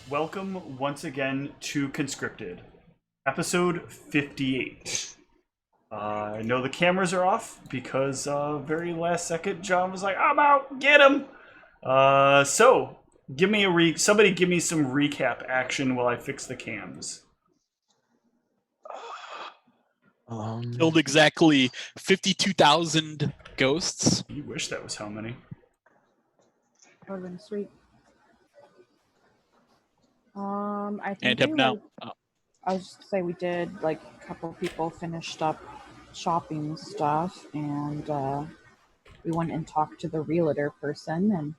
Welcome once again to Conscripted, episode 58. I know the cameras are off because very last second John was like, "I'm out, get him." So give me somebody give me some recap action while I fix the cams. Killed exactly 52,000 ghosts. You wish that was how many. That would have been sweet. I And think have now. I was just say we did like a couple people finished up shopping stuff, and we went and talked to the realtor person, and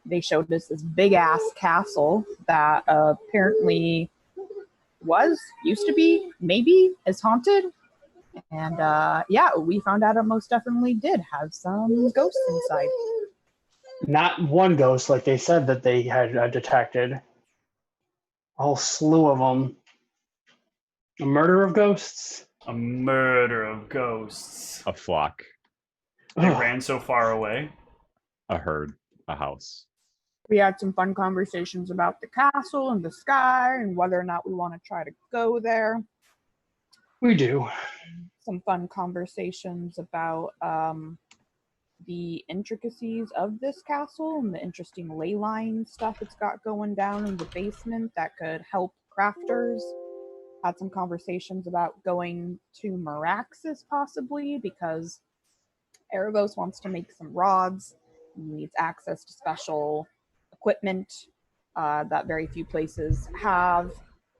they showed us this big ass castle that apparently used to be maybe is haunted, and yeah, we found out it most definitely did have some ghosts inside. Not one ghost, like they said that they had detected. A whole slew of them. A murder of ghosts? A murder of ghosts. A flock, They ran so far away. a herd, a house. We had some fun conversations about the castle and the sky and whether or not we want to try to go there. We do. Some fun conversations about the intricacies of this castle and the interesting ley line stuff it's got going down in the basement that could help crafters. Had some conversations about going to Meraxis possibly because Erebos wants to make some rods. He needs access to special equipment that very few places have,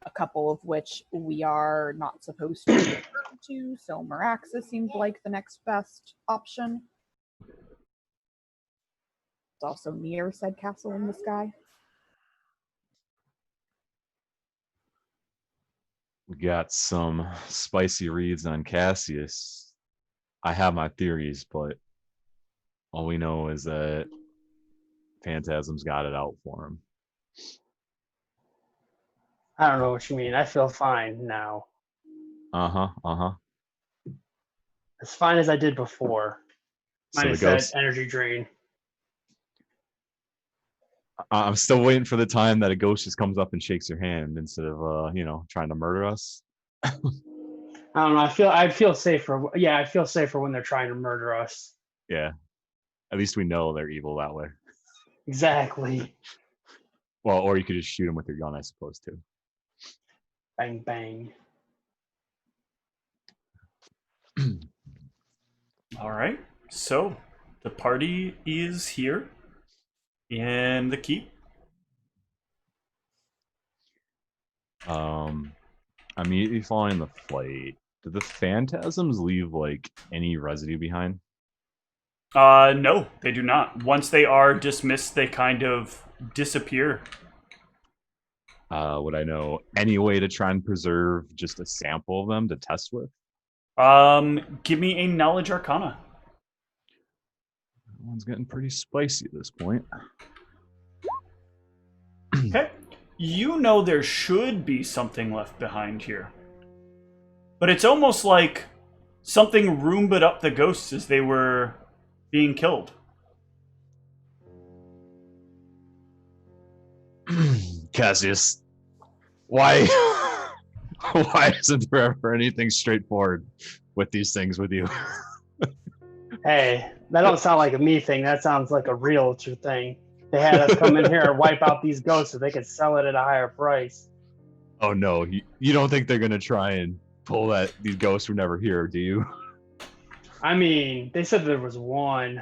a couple of which we are not supposed to return to, so Meraxis seemed like the next best option. It's also near said castle in the sky. We got some spicy reads on Cassius. I have my theories, but all we know is that Phantasm's got it out for him. I don't know what you mean. I feel fine now. Uh-huh. As fine as I did before. So Minus the ghost, that energy drain. I'm still waiting for the time that a ghost just comes up and shakes your hand instead of trying to murder us. I don't know. I feel safer. Yeah, I feel safer when they're trying to murder us. Yeah. At least we know they're evil that way. Exactly. Well, or you could just shoot them with your gun, I suppose, too. Bang, bang. All right. So the party is here in the keep. Immediately following the flight, did the phantasms leave like any residue behind? No, they do not. Once they are dismissed, they kind of disappear. Would I know any way to try and preserve just a sample of them to test with? Give me a knowledge arcana. That one's getting pretty spicy at this point. Okay. You know there should be something left behind here. But it's almost like something Roomba'd up the ghosts as they were being killed. Cassius, why why isn't there ever anything straightforward with these things with you? Hey, that don't sound like a me thing. That sounds like a realtor thing. They had us come in here and wipe out these ghosts so they could sell it at a higher price. Oh no, you don't think they're gonna try and pull that these ghosts were never here, do you? I mean, they said there was one.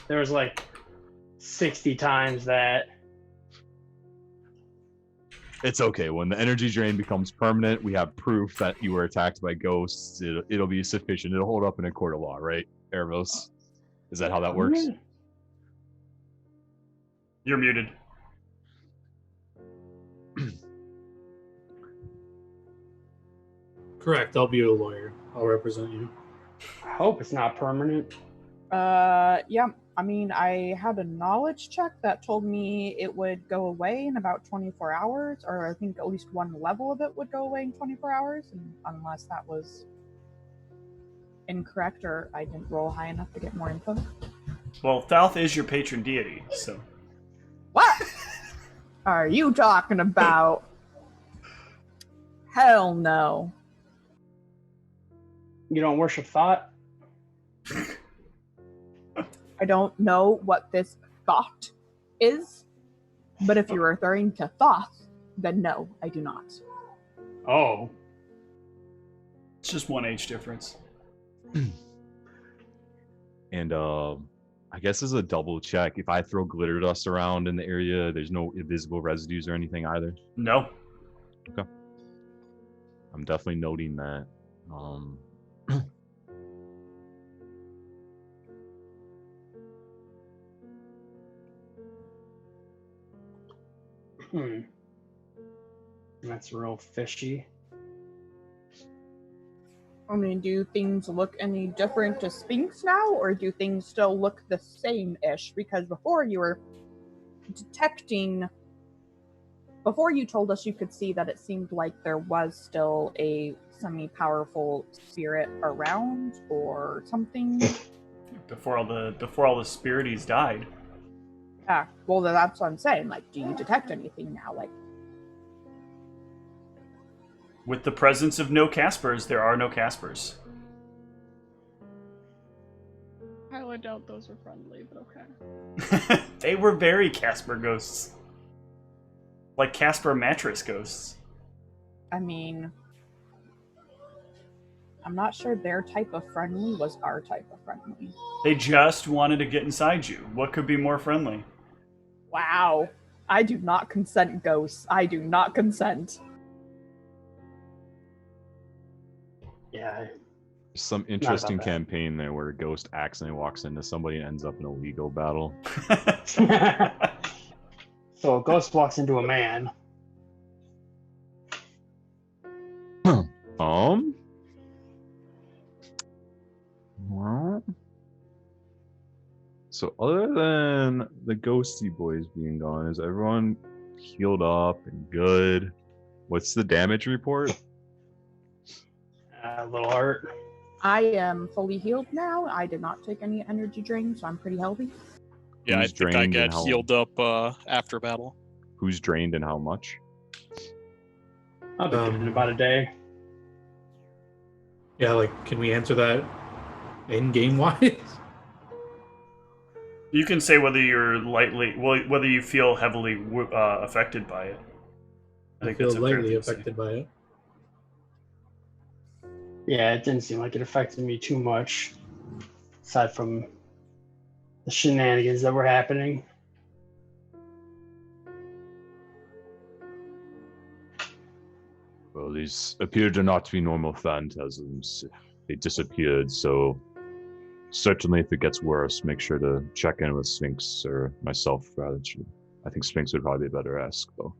There was like 60 times that. It's okay. When the energy drain becomes permanent, we have proof that you were attacked by ghosts. It'll be sufficient. It'll hold up in a court of law, right, Erebos? Is that how that works? You're muted. Correct. I'll be your lawyer. I'll represent you. I hope it's not permanent. Yeah, I mean, I had a knowledge check that told me it would go away in about 24 hours, or I think at least one level of it would go away in 24 hours, and unless that was incorrect or I didn't roll high enough to get more info. Well, Thalth is your patron deity, so. What? are you talking about? Hell no. You don't worship thought? I don't know what this thought is, but if you're referring to Thoth, then no, I do not. Oh. It's just one age difference. And I guess as a double check, if I throw glitter dust around in the area, there's no invisible residues or anything either. No. Okay. I'm definitely noting that. That's real fishy. I mean, do things look any different to Sphinx now, or do things still look the same-ish? Because before you were detecting... Before you told us you could see that it seemed like there was still a semi-powerful spirit around, or something. Before all the spirities died. Yeah, well, that's what I'm saying. Like, do you detect anything now? Like, With the presence of no Caspers, there are no Caspers. I would doubt those were friendly, but okay. They were very Casper ghosts. Like Casper mattress ghosts. I mean, I'm not sure their type of friendly was our type of friendly. They just wanted to get inside you. What could be more friendly? Wow. I do not consent, ghosts. I do not consent. Yeah. Some interesting campaign there where a ghost accidentally walks into somebody and ends up in a legal battle. So a ghost walks into a man. Well, so other than the ghosty boys being gone, is everyone healed up and good? What's the damage report? A little hurt. I am fully healed now. I did not take any energy drain, so I'm pretty healthy. Yeah, I Who's think I drained and got how- healed up after battle. Who's drained and how much? I'll be good in about a day. Yeah, like, can we answer that in game wise? You can say whether you're whether you feel heavily affected by it. I feel that's a fair lightly thing to say. affected by it. Yeah, it didn't seem like it affected me too much, aside from the shenanigans that were happening. Well, these appear to not be normal phantasms. They disappeared, so certainly if it gets worse, make sure to check in with Sphinx or myself, rather. I think Sphinx would probably be a better ask, though.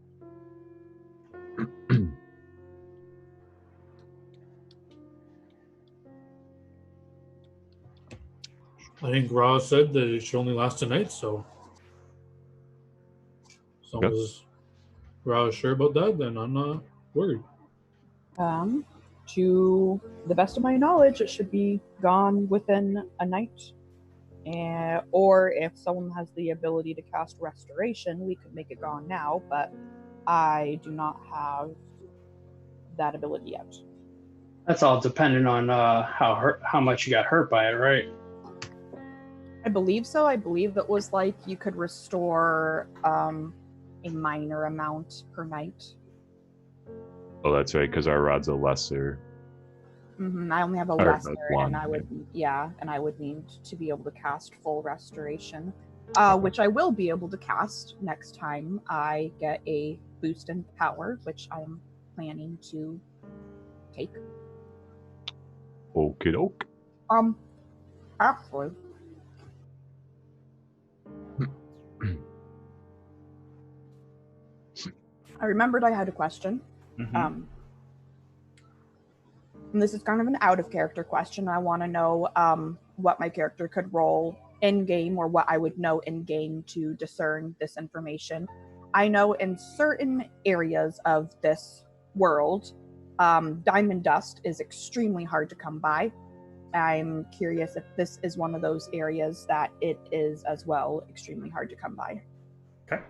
I think Ra said that it should only last a night, so as long as Ra is sure about that, then I'm not worried. To the best of my knowledge, it should be gone within a night. Or if someone has the ability to cast Restoration, we could make it gone now, but I do not have that ability yet. That's all dependent on how much you got hurt by it, right? I believe so. I believe it was like you could restore a minor amount per night. Oh, that's right, because our rod's a lesser. I only have a Or, lesser, one, and I would and I would need to be able to cast full restoration, which I will be able to cast next time I get a boost in power, which I am planning to take. Okie doke. Actually, I remembered I had a question. Mm-hmm. And this is kind of an out-of-character question. I want to know what my character could roll in-game, or what I would know in-game to discern this information. I know in certain areas of this world, diamond dust is extremely hard to come by. I'm curious if this is one of those areas that it is as well extremely hard to come by. Okay.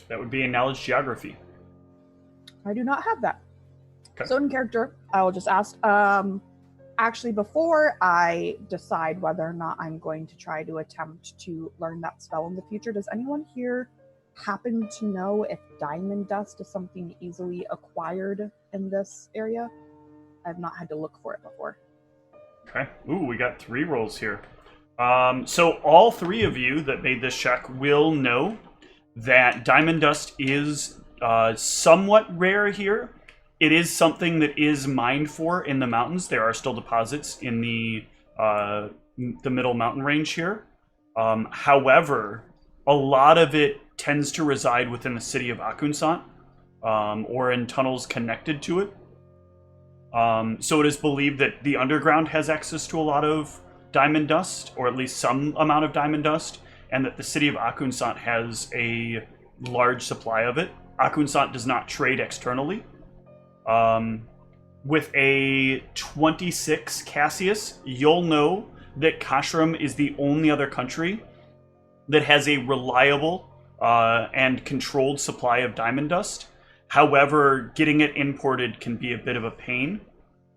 That would be a knowledge geography. I do not have that. Okay. So in character, I will just ask, actually, before I decide whether or not I'm going to try to attempt to learn that spell in the future, does anyone here happen to know if diamond dust is something easily acquired in this area? I've not had to look for it before. Okay. Ooh, we got 3 rolls here. So all 3 of you that made this check will know that diamond dust is somewhat rare here. It is something that is mined for in the mountains. There are still deposits in the middle mountain range here. However, a lot of it tends to reside within the city of Akunsant, or in tunnels connected to it. So it is believed that the underground has access to a lot of diamond dust, or at least some amount of diamond dust, and that the city of Akunsant has a large supply of it. Akunsant does not trade externally. With a 26 Cassius, you'll know that Kashram is the only other country that has a reliable and controlled supply of diamond dust. However, getting it imported can be a bit of a pain.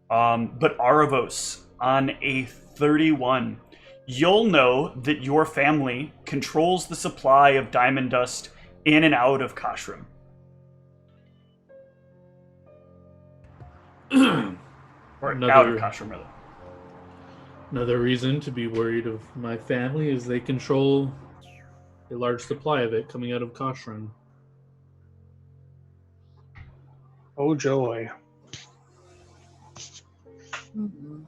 But Aravos, on a 31, you'll know that your family controls the supply of diamond dust in and out of Kashram. Or out of Kashram, rather. Another reason to be worried of my family is they control a large supply of it coming out of Kashran. Oh joy. Mm-hmm.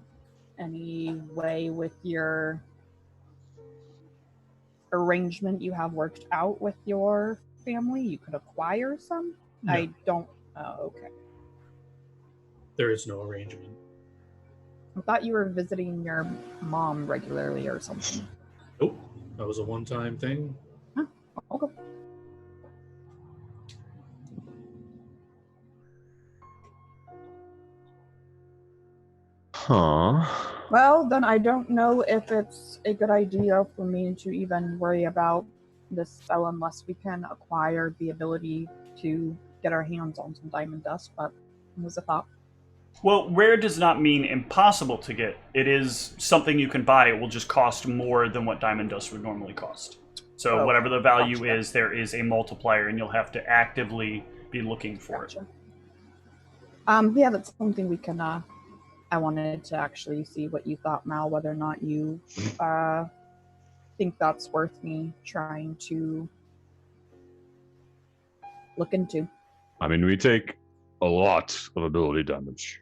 Any way with your arrangement you have worked out with your family you could acquire some? No. I don't. Oh, okay. There is no arrangement. I thought you were visiting your mom regularly or something. Nope. That was a one-time thing. Huh. Okay. Huh. Well, then I don't know if it's a good idea for me to even worry about this spell unless we can acquire the ability to get our hands on some diamond dust, but it was a thought. Well, rare does not mean impossible to get. It is something you can buy. It will just cost more than what diamond dust would normally cost. So whatever the value is, there is a multiplier, and you'll have to actively be looking for it. Yeah, that's something we can... I wanted to actually see what you thought, Mal, whether or not you think that's worth me trying to look into. I mean, we take a lot of ability damage.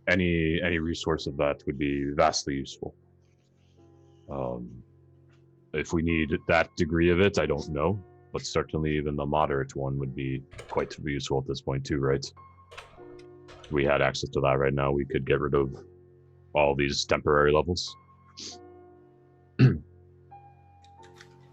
Any resource of that would be vastly useful. If we need that degree of it, I don't know, but certainly even the moderate one would be quite useful at this point too, right? If we had access to that right now, we could get rid of all these temporary levels.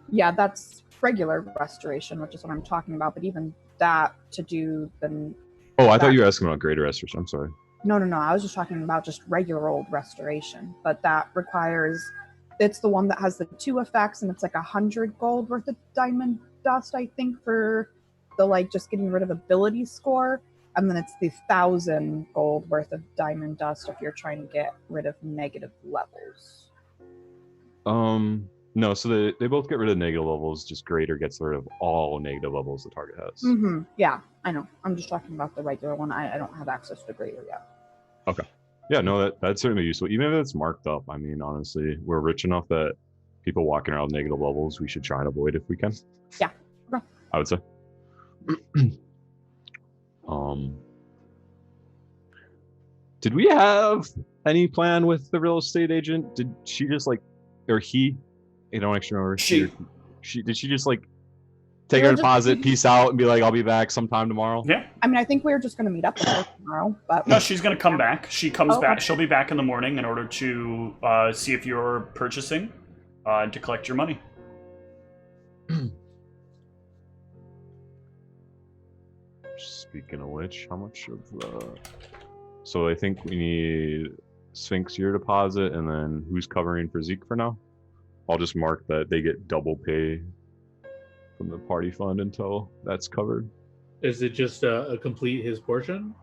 Yeah, that's regular restoration, which is what I'm talking about, but even that to do then... Oh, I thought you were asking about greater restoration. I'm sorry. No, I was just talking about just regular old restoration, but that requires... It's the one that has the 2 effects, and it's like 100 gold worth of diamond dust, I think, for the, like, just getting rid of ability score. And then it's the 1,000 gold worth of diamond dust if you're trying to get rid of negative levels. No, so they both get rid of negative levels, just greater gets rid of all negative levels the target has. Mm-hmm. Yeah, I know. I'm just talking about the regular one. I don't have access to greater yet. Okay. Yeah, no, that's certainly useful. Even if it's marked up, I mean, honestly, we're rich enough that people walking around with negative levels, we should try and avoid if we can. Yeah. Okay. I would say. Did we have any plan with the real estate agent? Did she just like, or he? I don't actually remember. Did she just like take her deposit, peace out, and be like, "I'll be back sometime tomorrow"? Yeah. I mean, I think we were just going to meet up with her tomorrow, but No, she's going to come back. She comes back. She'll be back in the morning in order to see if you're purchasing and to collect your money. Speaking of which, how much of the... So I think we need Sphinx your deposit, and then who's covering for Zeke for now? I'll just mark that they get double pay from the party fund until that's covered. Is it just a complete his portion?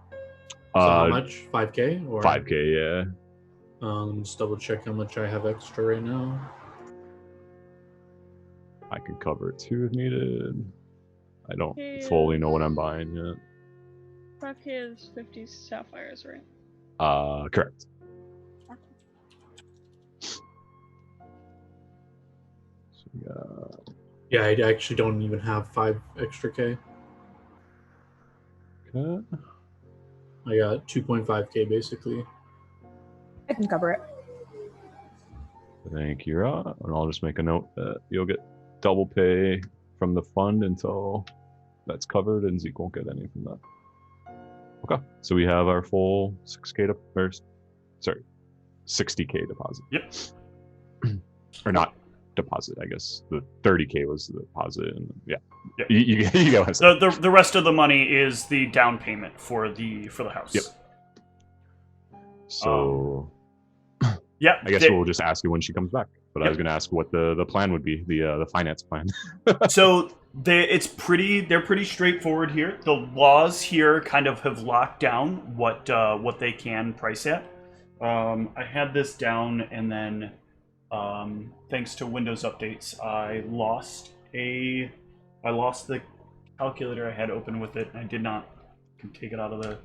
So how much? 5K or 5K, yeah. Let me just double check how much I have extra right now. I can cover it too if needed. I don't fully know what I'm buying yet. 5K is 50 sapphires, right? Correct. So we got... Yeah, I actually don't even have 5 extra K. Okay. I got 2.5K basically. I can cover it. Thank you, Ra. And I'll just make a note that you'll get double pay from the fund until that's covered, and Zeke won't get any from that. Okay, so we have our full 60K deposit. Yep. Or not deposit, I guess. The 30K was the deposit, and yeah. Yep. You go ahead. The rest of the money is the down payment for the house. Yep. So yeah, I guess we'll just ask you when she comes back. But I was going to ask what the plan would be, the finance plan. So they're pretty straightforward here. The laws here kind of have locked down what they can price at. I had this down, and then thanks to Windows updates, I lost the calculator I had open with it, and I did not take it out of the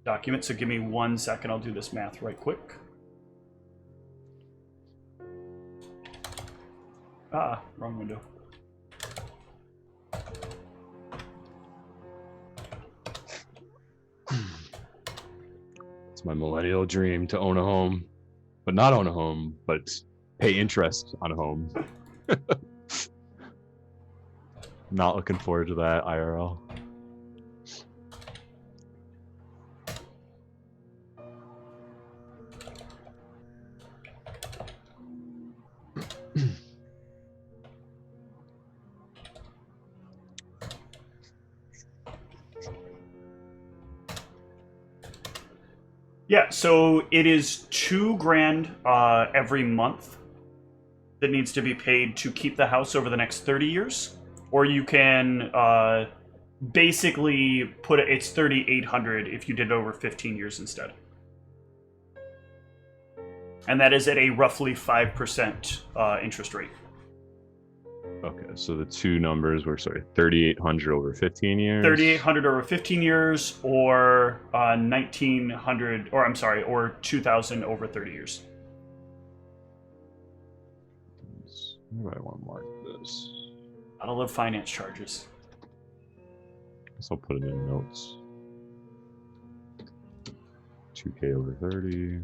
document. So give me 1 second. I'll do this math right quick. Wrong window. It's my millennial dream to own a home, but not own a home, but pay interest on a home. Not looking forward to that IRL. Yeah, so it is $2,000 every month that needs to be paid to keep the house over the next 30 years, or you can basically put it's $3,800 if you did it over 15 years instead, and that is at a roughly 5% interest rate. Okay, so the two numbers were 3,800 over 15 years. 3,800 over 15 years, or 1,900, or I'm sorry, or 2,000 over 30 years. Where do I want to mark this? I love finance charges. Guess I'll put it in notes. 2K over 30.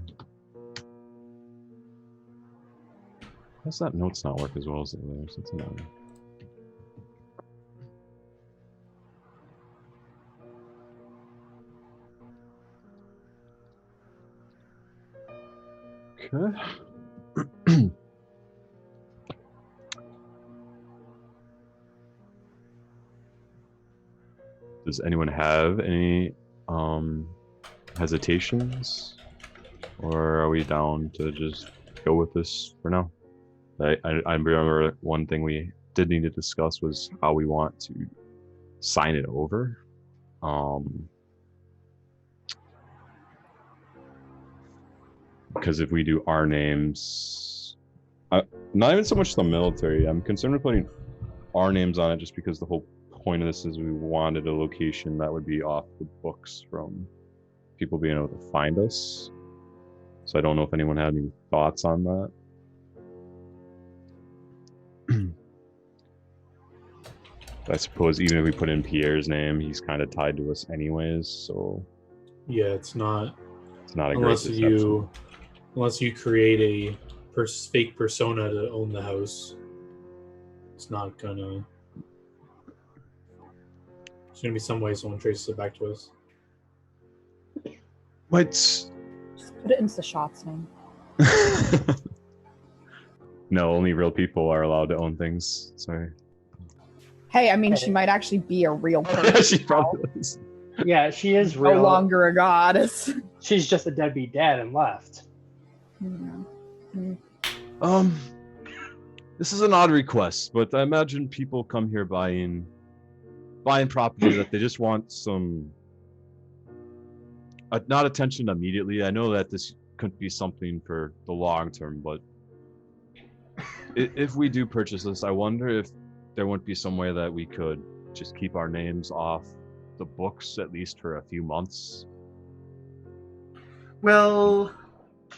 How's that notes not work as well as the others? That's annoying. Okay. Does anyone have any hesitations, or are we down to just go with this for now? I remember one thing we did need to discuss was how we want to sign it over. Because if we do our names, not even so much the military, I'm concerned with putting our names on it just because the whole point of this is we wanted a location that would be off the books from people being able to find us. So I don't know if anyone had any thoughts on that. I suppose even if we put in Pierre's name, he's kind of tied to us anyways, so yeah, it's not a great deception. Unless you create a fake persona to own the house. It's not gonna. There's gonna be some way someone traces it back to us. What? Just put it into the shop's name. No, only real people are allowed to own things. Sorry. Hey, I mean, she might actually be a real person. She probably is. Yeah, she is real. No longer a goddess. She's just a deadbeat dad and left. Yeah. This is an odd request, but I imagine people come here buying property that they just want some, not attention immediately. I know that this could be something for the long term, but if we do purchase this, I wonder if there wouldn't be some way that we could just keep our names off the books at least for a few months. Well,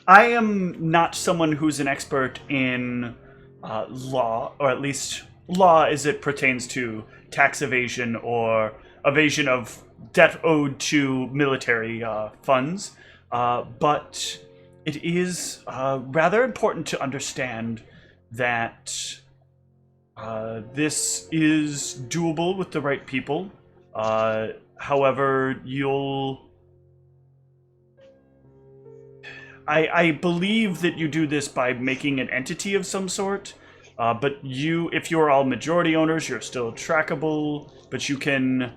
I am not someone who's an expert in law, or at least law as it pertains to tax evasion or evasion of debt owed to military funds. But it is rather important to understand that this is doable with the right people. However, I believe that you do this by making an entity of some sort, but if you're all majority owners, you're still trackable, but you can,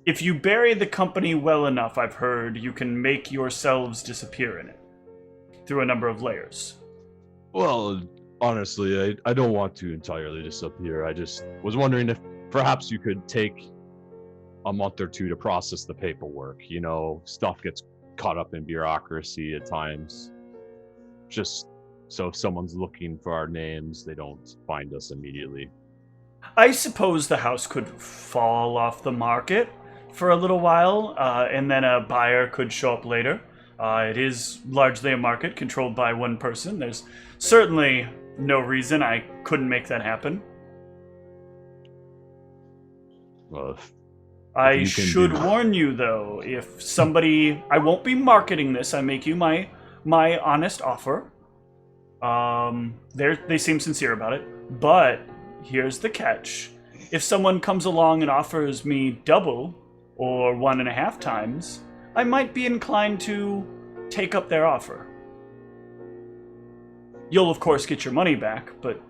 if you bury the company well enough, I've heard, you can make yourselves disappear in it through a number of layers. Well, honestly, I don't want to entirely disappear. I just was wondering if perhaps you could take a month or two to process the paperwork. You know, stuff gets caught up in bureaucracy at times. Just so if someone's looking for our names, they don't find us immediately. I suppose the house could fall off the market for a little while, and then a buyer could show up later. It is largely a market controlled by one person. There's certainly no reason I couldn't make that happen. Well, I should warn you, though, if somebody... I won't be marketing this. I make you my honest offer. They seem sincere about it. But here's the catch. If someone comes along and offers me double or 1.5 times, I might be inclined to take up their offer. You'll, of course, get your money back, but...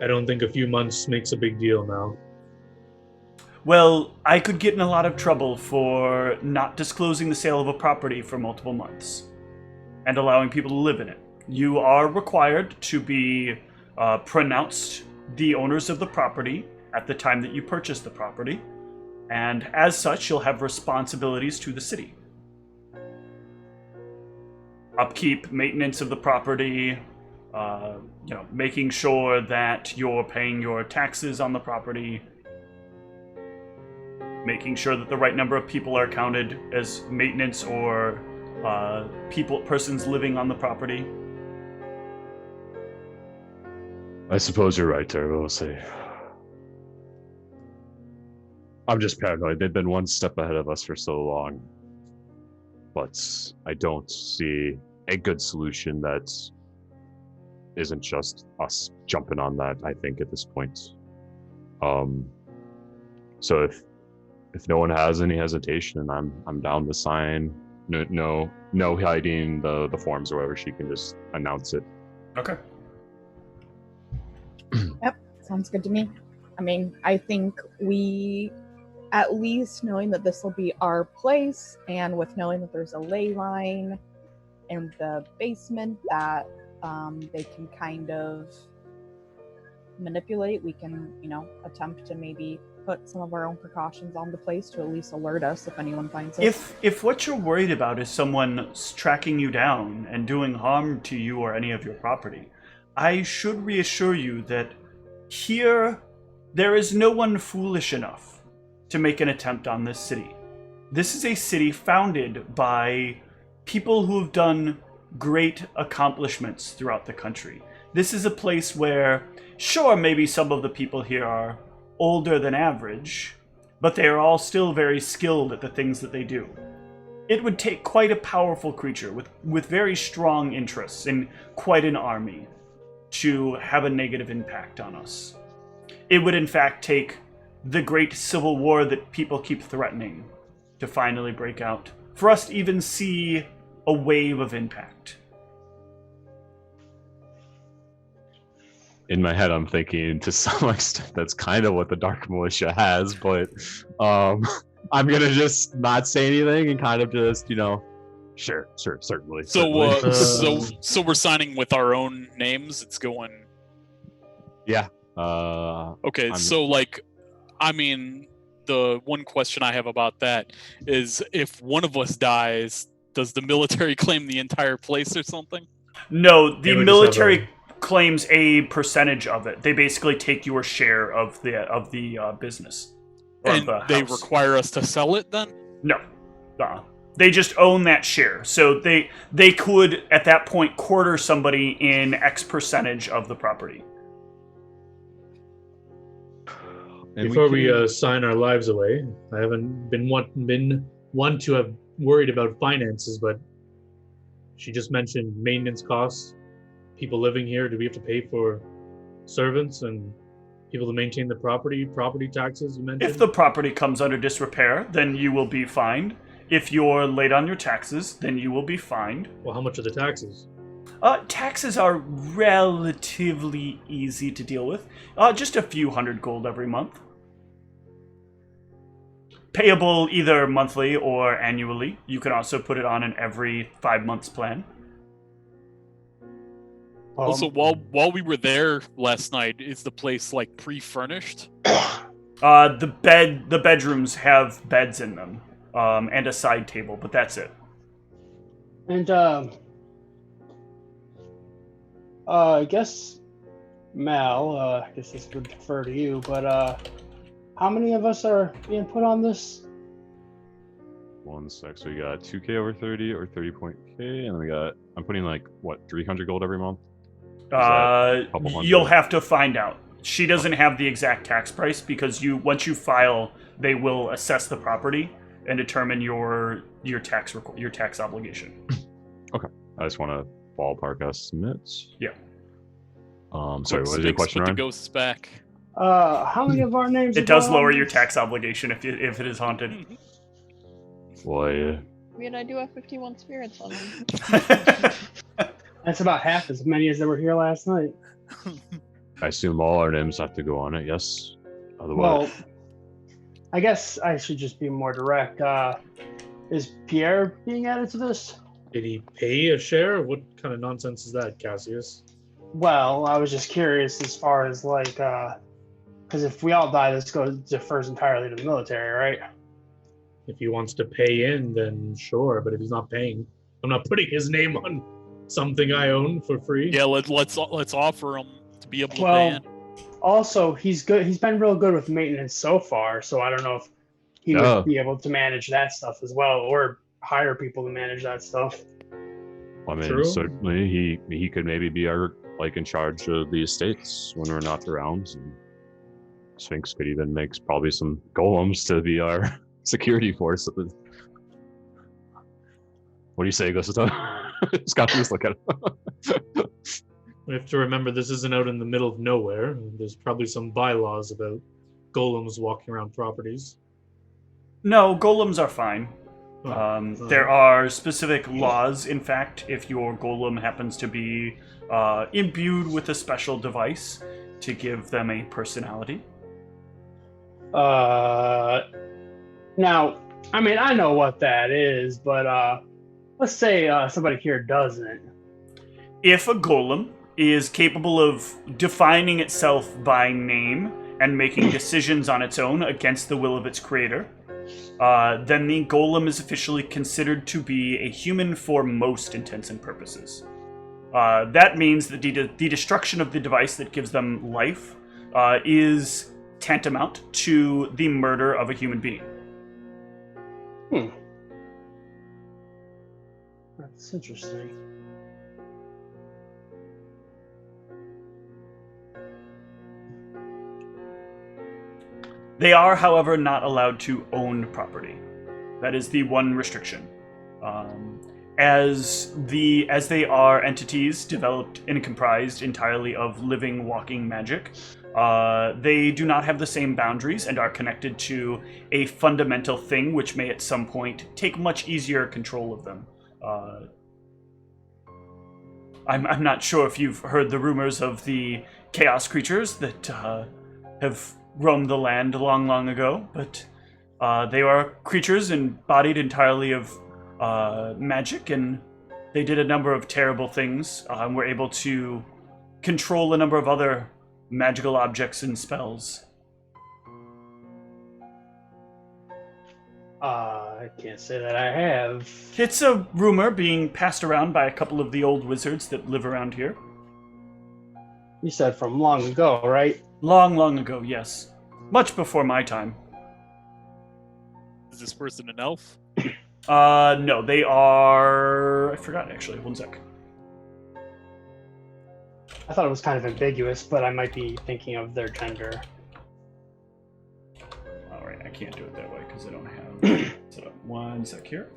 I don't think a few months makes a big deal now. Well, I could get in a lot of trouble for not disclosing the sale of a property for multiple months and allowing people to live in it. You are required to be pronounced the owners of the property at the time that you purchase the property, and as such, you'll have responsibilities to the city. Upkeep, maintenance of the property, making sure that you're paying your taxes on the property, making sure that the right number of people are counted as maintenance or persons living on the property. I suppose you're right, Turbo. We'll see. I'm just paranoid. They've been one step ahead of us for so long. But I don't see a good solution that isn't just us jumping on that, I think, at this point. So if no one has any hesitation, I'm down to sign. No hiding the forms or whatever. She can just announce it. Okay. Yep, sounds good to me. I mean, I think we, at least knowing that this will be our place, and with knowing that there's a ley line in the basement that they can kind of manipulate, we can, attempt to maybe put some of our own precautions on the place to at least alert us if anyone finds us. If what you're worried about is someone tracking you down and doing harm to you or any of your property, I should reassure you that here there is no one foolish enough to make an attempt on this city. This is a city founded by people who have done great accomplishments throughout the country. This is a place where, sure, maybe some of the people here are older than average, but they are all still very skilled at the things that they do. It would take quite a powerful creature with very strong interests in quite an army to have a negative impact on us. It would in fact take the great civil war that people keep threatening to finally break out, for us to even see a wave of impact. In my head, I'm thinking to some extent that's kind of what the Dark Militia has, but I'm gonna just not say anything and kind of just, Sure, certainly. So, certainly. so we're signing with our own names. It's going. Yeah. Okay, so like, I mean, the one question I have about that is, if one of us dies, does the military claim the entire place or something? No, the They would just have military claims a percentage of it. They basically take your share of the business. Or And the they house. require us to sell it then? No. They just own that share. So they could, at that point, quarter somebody in X percentage of the property. And Before we we sign our lives away, I haven't been one to have worried about finances, but she just mentioned maintenance costs. People living here, do we have to pay for servants and people to maintain the property taxes you mentioned? If the property comes under disrepair, then you will be fined. If you're late on your taxes, then you will be fined. Well, how much are the taxes? Taxes are relatively easy to deal with. Just a few hundred gold every month. Payable either monthly or annually. You can also put it on an every 5 months plan. Also, while we were there last night, is the place like pre-furnished? The bedrooms have beds in them, and a side table, but that's it. And I guess Mal, I guess this would defer to you, but how many of us are being put on this? 1 sec. So we got 2K over 30 or 30 point K, and then we got. I'm putting like what 300 gold every month. Couple hundred? You'll have to find out. She doesn't have the exact tax price because once you file, they will assess the property and determine your tax obligation. Okay, I just want to ballpark estimates. Yeah. Sorry, what was your question, Put the Ryan? ghosts back. How many of our names? It are does going on lower your this? tax obligation if it is haunted. Boy, I mean, I do have 51 spirits on them. That's about half as many as that were here last night. I assume all our names have to go on it. Yes. Otherwise, Well, I guess I should just be more direct. Is Pierre being added to this? Did he pay a share? What kind of nonsense is that, Cassius? Well, I was just curious as far as like, because if we all die, this defers entirely to the military, right? If he wants to pay in, then sure. But if he's not paying, I'm not putting his name on something I own for free. Yeah, let's offer him to be able to pay Well, in. also he's good. He's been real good with maintenance so far, so I don't know if he would be able to manage that stuff as well, or hire people to manage that stuff. I mean, True. certainly he could maybe be our in charge of the estates when we're not around. And Sphinx could even make probably some golems to be our security force. What do you say, Gustav? Scott, please look at it. We have to remember this isn't out in the middle of nowhere. There's probably some bylaws about golems walking around properties. No, golems are fine. Oh, There are specific laws, in fact, if your golem happens to be imbued with a special device to give them a personality. Now, I mean, I know what that is, but let's say somebody here doesn't. If a golem is capable of defining itself by name and making decisions on its own against the will of its creator, then the golem is officially considered to be a human for most intents and purposes. That means that the destruction of the device that gives them life is tantamount to the murder of a human being. That's interesting. They are, however, not allowed to own property. That is the one restriction. As they are entities developed and comprised entirely of living, walking magic, they do not have the same boundaries and are connected to a fundamental thing which may at some point take much easier control of them. I'm not sure if you've heard the rumors of the chaos creatures that have roamed the land long ago, but they are creatures embodied entirely of magic, and they did a number of terrible things. Were able to control a number of other magical objects and spells. I can't say that I have. It's a rumor being passed around by a couple of the old wizards that live around here. You said from long ago, right? Long, long ago, yes. Much before my time. Is this person an elf? No, they are... I forgot, actually. One sec. I thought it was kind of ambiguous, but I might be thinking of their gender. Alright, I can't do it that way because I don't have... set up. One sec here.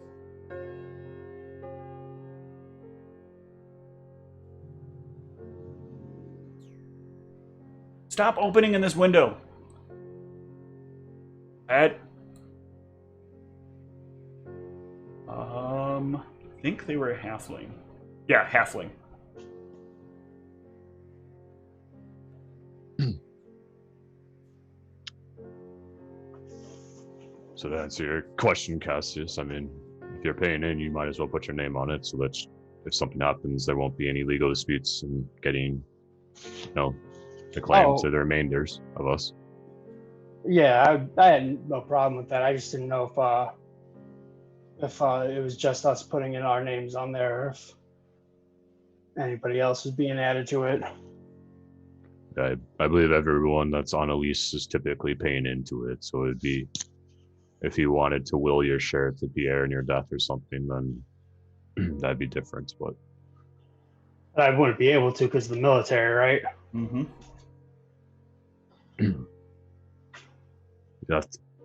Stop opening in this window. I think they were a halfling. Yeah, halfling. So to answer your question, Cassius, I mean, if you're paying in, you might as well put your name on it so that if something happens, there won't be any legal disputes and getting, the claim to the remainders of us. Yeah, I had no problem with that. I just didn't know if it was just us putting in our names on there, or if anybody else was being added to it. I believe everyone that's on a lease is typically paying into it, so it'd be, if you wanted to will your share to Pierre in your death or something, then that'd be different, but I wouldn't be able to because of the military, right? Mm-hmm.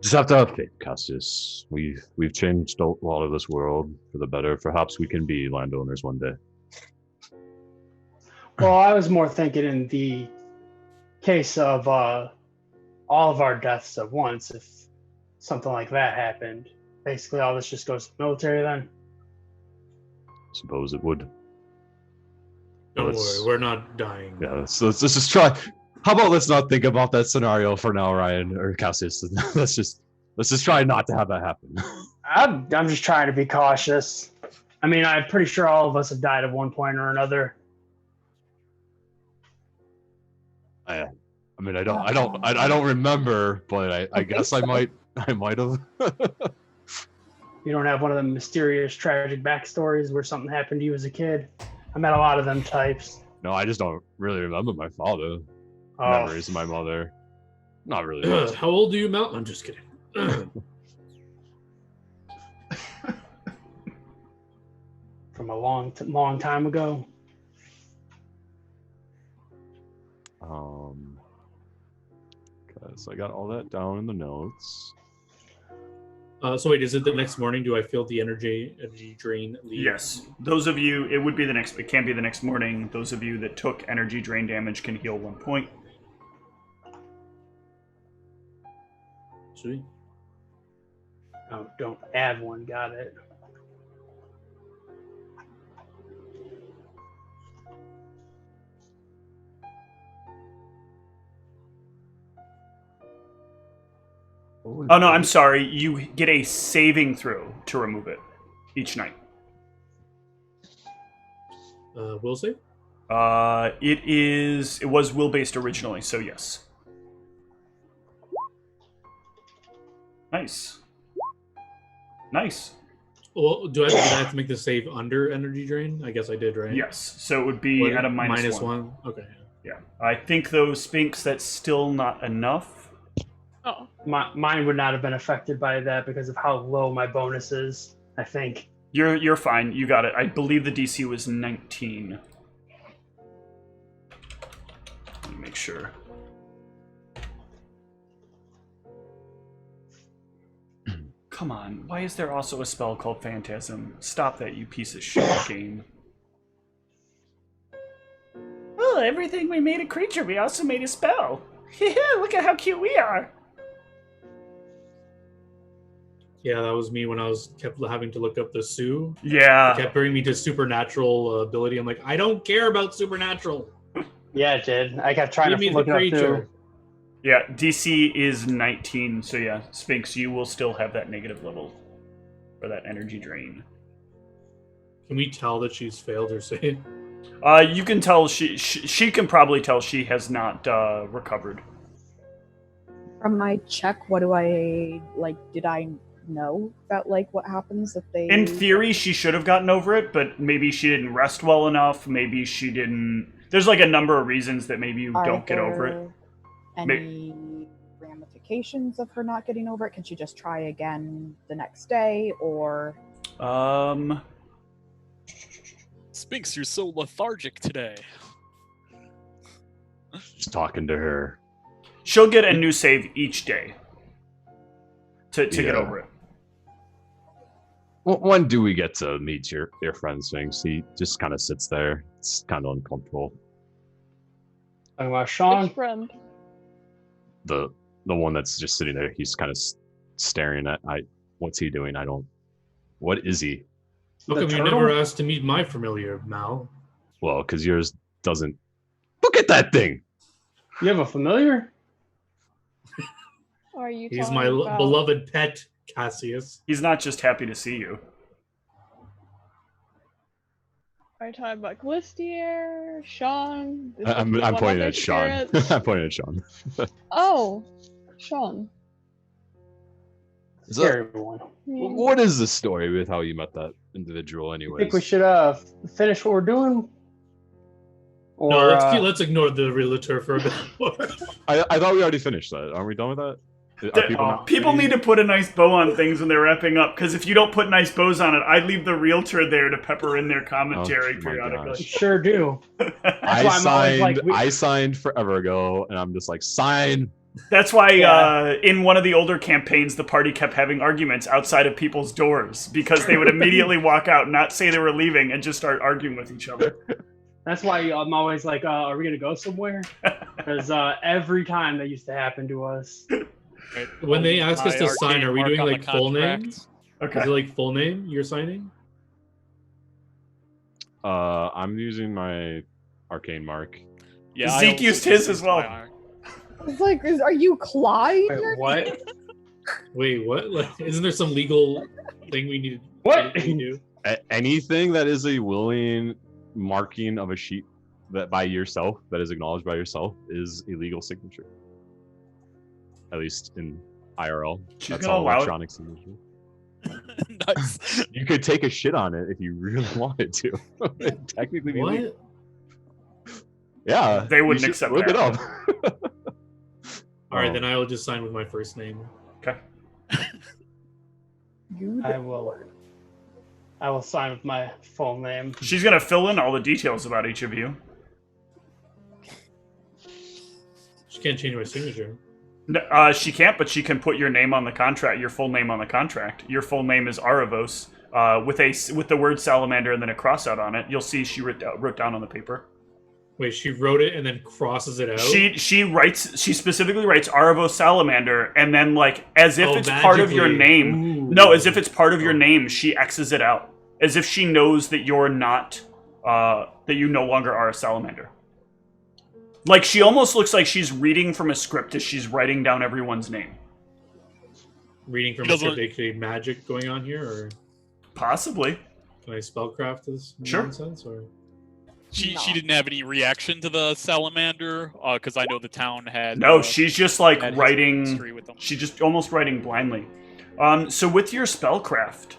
Just have to have faith, Cassius. We've changed a lot of this world for the better. Perhaps we can be landowners one day. Well, I was more thinking in the case of all of our deaths at once, if something like that happened. Basically, all this just goes to the military then? Suppose it would. Don't worry, we're not dying. Yeah, let's just try. How about let's not think about that scenario for now, Ryan or Cassius. let's just try not to have that happen. I'm just trying to be cautious. I mean, I'm pretty sure all of us have died at one point or another. I mean, I don't remember, but I guess I might have. You don't have one of them mysterious, tragic backstories where something happened to you as a kid? I met a lot of them types. No, I just don't really remember my father. Memories of my mother. Not really. How old do you, Mel? I'm just kidding. From a long time ago. So I got all that down in the notes. So wait, is it the next morning? Do I feel the energy drain leave? Yes. Those of you, it would be it can be the next morning. Those of you that took energy drain damage can heal 1 point. Sweet. Oh, don't add one. Got it. Oh no, I'm sorry. You get a saving throw to remove it each night. Will save? It was will based originally, so yes. Nice. Well, did I have to make the save under energy drain? I guess I did, right? Yes. So it would be at a minus one. Okay. Yeah. I think though, Spinks, that's still not enough. Oh. Mine would not have been affected by that because of how low my bonus is, I think. You're fine. You got it. I believe the DC was 19. Let me make sure. Come on. Why is there also a spell called Phantasm? Stop that, you piece of shit game. Oh, everything we made a creature, we also made a spell. Look at how cute we are. Yeah, that was me when I kept having to look up the Sue. Yeah. It kept bringing me to supernatural ability. I'm like, I don't care about supernatural. Yeah, it did. I kept trying Give me to the look it up creature. too. Yeah, DC is 19, so yeah, Spinks, you will still have that negative level for that energy drain. Can we tell that she's failed her save? You can tell she can probably tell she has not recovered. From my check, what do I like? Did I know about like what happens if they? In theory, she should have gotten over it, but maybe she didn't rest well enough. Maybe she didn't. There's like a number of reasons that maybe you don't get over it. Any ramifications of her not getting over it? Can she just try again the next day, or? Spinks, you're so lethargic today. Just talking to her. She'll get a new save each day to get over it. Well, when do we get to meet your friend Sphinx? He just kind of sits there. It's kind of uncomfortable. Talking about Sean. Which friend? The one that's just sitting there. He's kind of staring at. What's he doing? What is he? How come you never asked to meet my familiar, Mal? Well, because yours doesn't. Look at that thing. You have a familiar? Are you? He's my beloved pet, Cassius. He's not just happy to see you. Are you talking about Glistier, Sean? I'm pointing at Sean. I'm pointing at Sean. Oh, Sean. Scary one. What is the story with how you met that individual, anyways? I think we should finish what we're doing. Or, No, let's ignore the realtor for a bit more. I thought we already finished that. Aren't we done with that? People need to put a nice bow on things when they're wrapping up, because if you don't put nice bows on it, I leave the realtor there to pepper in their commentary periodically. Sure do. I signed forever ago, and I'm just like, sign. That's why in one of the older campaigns, the party kept having arguments outside of people's doors, because they would immediately walk out, not say they were leaving, and just start arguing with each other. That's why I'm always like, are we going to go somewhere? Because every time that used to happen to us. When they ask us to sign, are we doing like full names? Okay. Is it like full name you're signing? I'm using my arcane mark. Yeah, Zeke used his as well. It's like, are you Clyde? Wait, what? Wait, what? Like, isn't there some legal thing we need What? to do? Anything that is a willing marking of a sheet that by yourself, that is acknowledged by yourself, is a legal signature. At least in IRL. That's all electronic signature. Nice. You could take a shit on it if you really wanted to. It'd technically be legal. Yeah. They wouldn't accept look that. it up. Alright, then I will just sign with my first name. Okay. I will sign with my full name. She's going to fill in all the details about each of you. She can't change my signature. No, she can't, but she can put your name on the contract, your full name on the contract. Your full name is Aravos, with the word salamander and then a cross out on it. You'll see she wrote down on the paper. Wait, she wrote it and then crosses it out? She specifically writes Aravos salamander, and then like as if it's part of your name. Ooh. No, as if it's part of your name, she X's it out. As if she knows that you're not that you no longer are a salamander. Like, she almost looks like she's reading from a script as she's writing down everyone's name. Reading from a script, magic going on here, or possibly. Can I spellcraft this nonsense, or? She didn't have any reaction to the salamander, because I know the town had. No, she's just like writing. With them. She's just almost writing blindly. So with your spellcraft,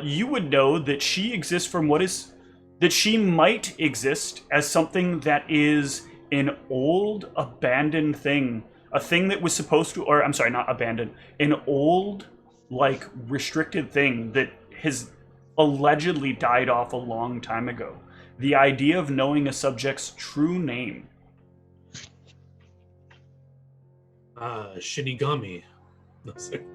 you would know that she exists from that she might exist as something that is an old abandoned thing, a thing that was supposed to, or I'm sorry, not abandoned, an old like restricted thing that has allegedly died off a long time ago. The idea of knowing a subject's true name. Shinigami. No, sorry.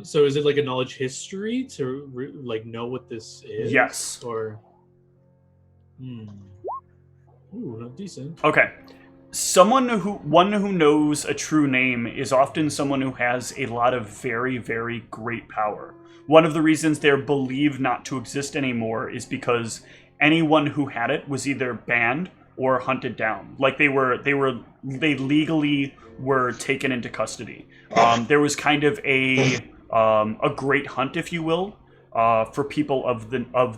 So is it like a knowledge history to like know what this is? Yes. Or Ooh, not decent. Okay. One who knows a true name is often someone who has a lot of very, very great power. One of the reasons they're believed not to exist anymore is because anyone who had it was either banned or hunted down. Like they legally were taken into custody. There was kind of a great hunt, if you will. for people of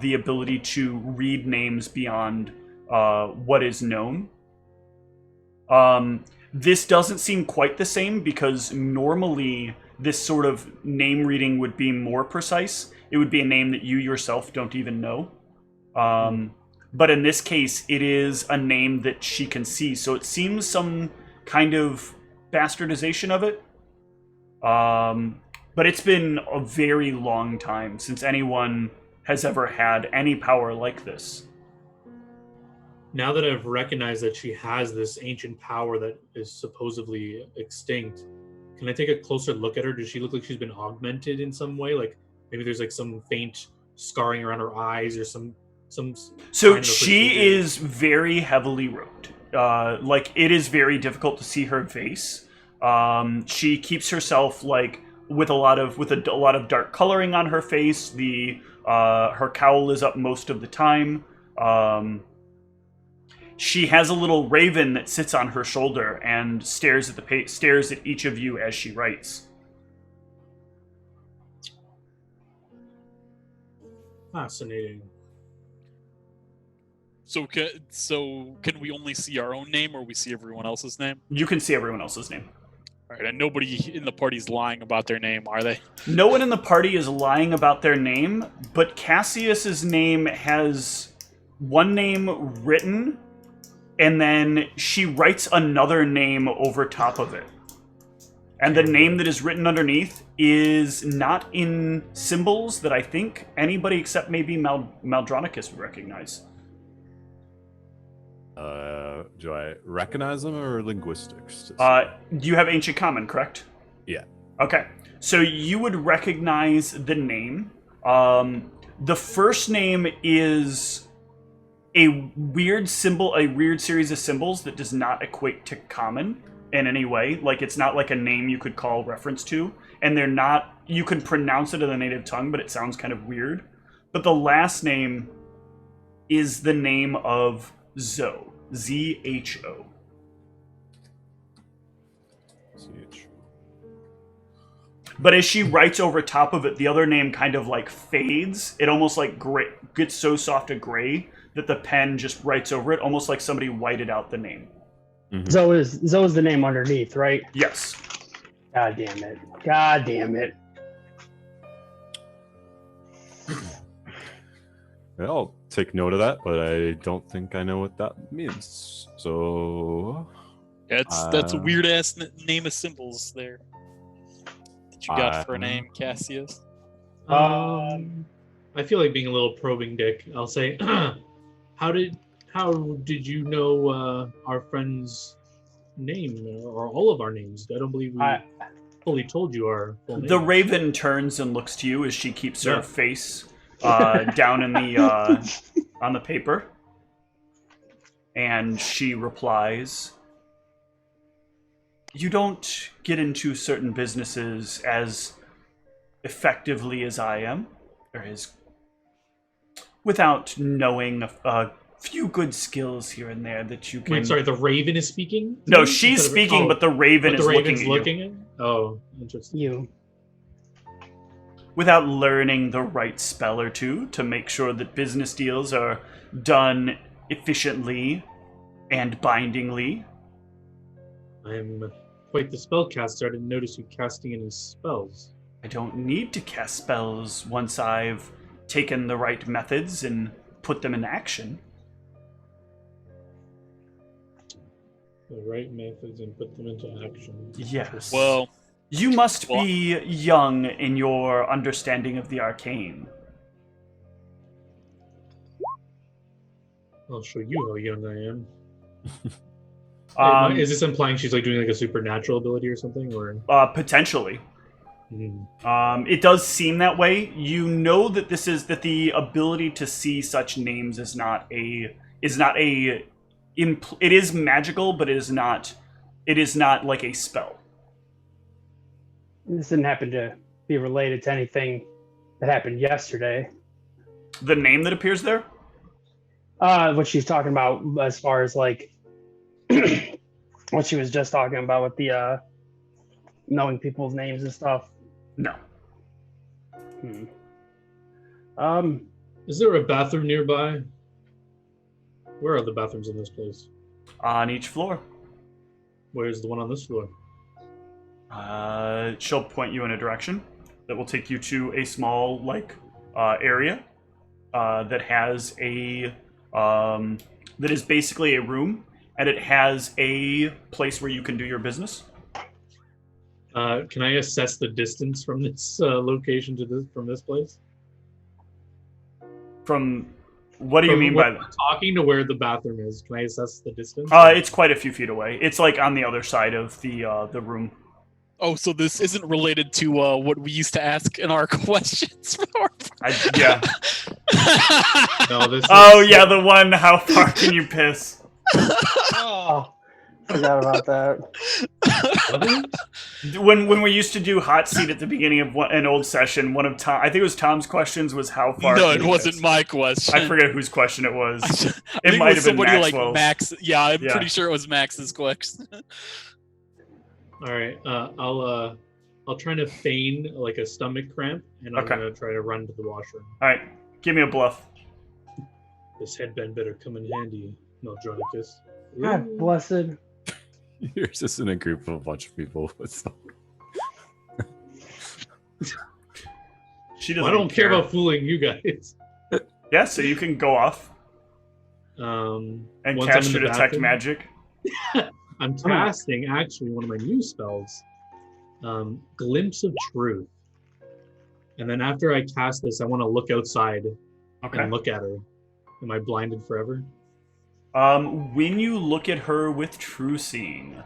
the ability to read names beyond what is known. This doesn't seem quite the same because normally this sort of name reading would be more precise. It would be a name that you yourself don't even know. But in this case, it is a name that she can see. So it seems some kind of bastardization of it. But it's been a very long time since anyone has ever had any power like this. Now that I've recognized that she has this ancient power that is supposedly extinct, can I take a closer look at her? Does she look like she's been augmented in some way? Like maybe there's like some faint scarring around her eyes or some. So she is very heavily robed. Like it is very difficult to see her face. She keeps herself like with a lot of dark coloring on her face. Her cowl is up most of the time. She has a little raven that sits on her shoulder and stares at each of you as she writes. Fascinating. So can we only see our own name, or we see everyone else's name? You can see everyone else's name. All right, and nobody in the party's lying about their name, are they? No one in the party is lying about their name, but Cassius's name has one name written, and then she writes another name over top of it. And the name that is written underneath is not in symbols that I think anybody except maybe Maldronicus would recognize. Do I recognize them or linguistics? You have Ancient Common, correct? Yeah. Okay. So you would recognize the name. The first name is a weird symbol, a weird series of symbols that does not equate to common in any way. Like, it's not like a name you could call reference to. And they're not, you can pronounce it in the native tongue, but it sounds kind of weird. But the last name is the name of Zo. Z-H-O. But as she writes over top of it, the other name kind of like fades. It almost like gray, gets so soft a gray that the pen just writes over it, almost like somebody whited out the name. Mm-hmm. Zo is the name underneath, right? Yes. God damn it. God damn it. I'll take note of that, but I don't think I know what that means. So that's a weird ass name of symbols there that you got for a name, Cassius. I feel like being a little probing dick. I'll say, how did you know our friend's name or all of our names? I don't believe we fully told you our full names. The raven turns and looks to you as she keeps her face down in the on the paper, and she replies, "You don't get into certain businesses as effectively as I am, or as without knowing a few good skills here and there that you can." Wait, sorry, the raven is speaking? No, she's speaking, but the raven is looking at you. Oh, interesting. Without learning the right spell or two to make sure that business deals are done efficiently and bindingly. I'm quite the spellcaster. I didn't notice you casting any spells. I don't need to cast spells once I've taken the right methods and put them in action. The right methods and put them into action. Yes. Well, you must be young in your understanding of the arcane. I'll show you how young I am. Is this implying she's like doing like a supernatural ability or something, or potentially? It does seem that way. You know that the ability to see such names is not a. It is magical, but it is not like a spell. This didn't happen to be related to anything that happened yesterday. The name that appears there? What she's talking about as far as like what she was just talking about with the knowing people's names and stuff. No. Is there a bathroom nearby? Where are the bathrooms in this place? On each floor. Where's the one on this floor? She'll point you in a direction that will take you to a small, area that has that is basically a room, and it has a place where you can do your business. Can I assess the distance from this location to from this place? From what do you mean by that? Talking to where the bathroom is? Can I assess the distance? It's quite a few feet away. It's like on the other side of the room. Oh, so this isn't related to what we used to ask in our questions for. Yeah. No, this. Yeah, the one. How far can you piss? Oh, forgot about that. When we used to do hot seat at the beginning of an old session, one of Tom, I think it was Tom's questions, was how far. No, it wasn't my question. I forget whose question it was. It might have been somebody Maxwell's. like Max. Yeah, I'm pretty sure it was Max's question. All right, I'll try to feign like a stomach cramp, and I'm gonna try to run to the washroom. All right, give me a bluff. This headband better come in handy, Meldronicus. God blessed. You're just in a group of a bunch of people. She doesn't. I don't care about fooling you guys. Yeah, so you can go off And cast your detect magic. I'm casting actually one of my new spells, Glimpse of Truth. And then after I cast this, I want to look outside and look at her. Am I blinded forever? When you look at her with True Seeing,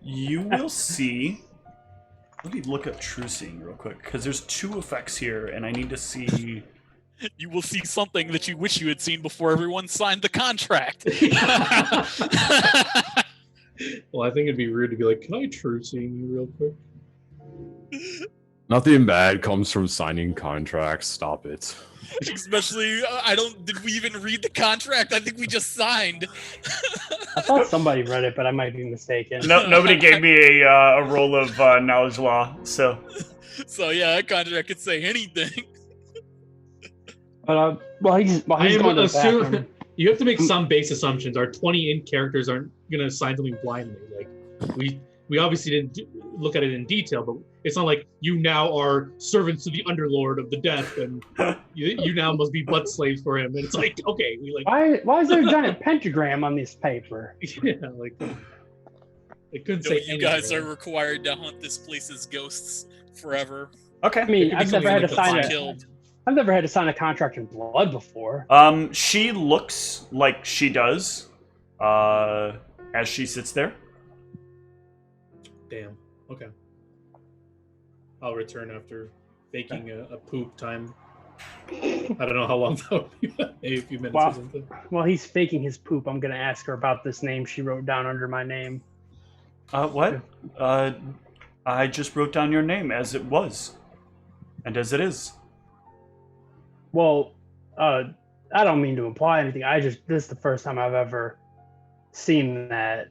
you will see. Let me look up True Seeing real quick, because there's 2 effects here, and I need to see. You will see something that you wish you had seen before everyone signed the contract. Well, I think it'd be rude to be like, "Can I True Seeing you real quick?" Nothing bad comes from signing contracts. Stop it. Especially, did we even read the contract? I think we just signed. I thought somebody read it, but I might be mistaken. No, nobody gave me a roll of knowledge law, so. So yeah, that contract could say anything. But he's going to the bathroom. You have to make some base assumptions. Our 20 in characters aren't gonna sign something blindly. Like we obviously didn't look at it in detail, but it's not like you now are servants to the Underlord of the Death, and you now must be butt slaves for him. And it's like, okay, we like. Why is there a giant pentagram on this paper? Yeah, like it couldn't say. You guys are required to hunt this place's ghosts forever. Okay. I mean, I've never had to sign a contract in blood before. She looks like she does, as she sits there. Damn. Okay. I'll return after faking a poop time. I don't know how long that would be. A few minutes or something. While he's faking his poop, I'm going to ask her about this name she wrote down under my name. What? I just wrote down your name as it was. And as it is. Well, I don't mean to imply anything. This is the first time I've ever seen that.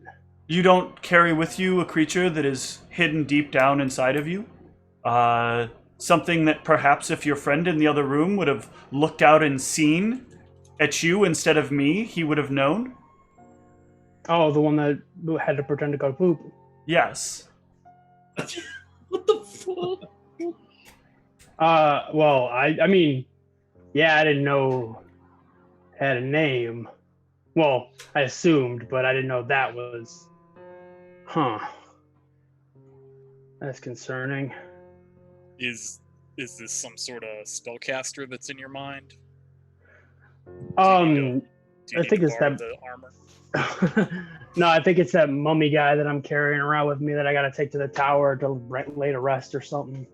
You don't carry with you a creature that is hidden deep down inside of you? Something that perhaps if your friend in the other room would have looked out and seen at you instead of me, he would have known? Oh, the one that had to pretend to go poop? Yes. What the fuck? Well, I mean, yeah, I didn't know it had a name. Well, I assumed, but I didn't know that was... Huh. That's concerning. Is this some sort of spellcaster that's in your mind? I think it's that... the armor? No, I think it's that mummy guy that I'm carrying around with me that I gotta take to the tower to lay to rest or something.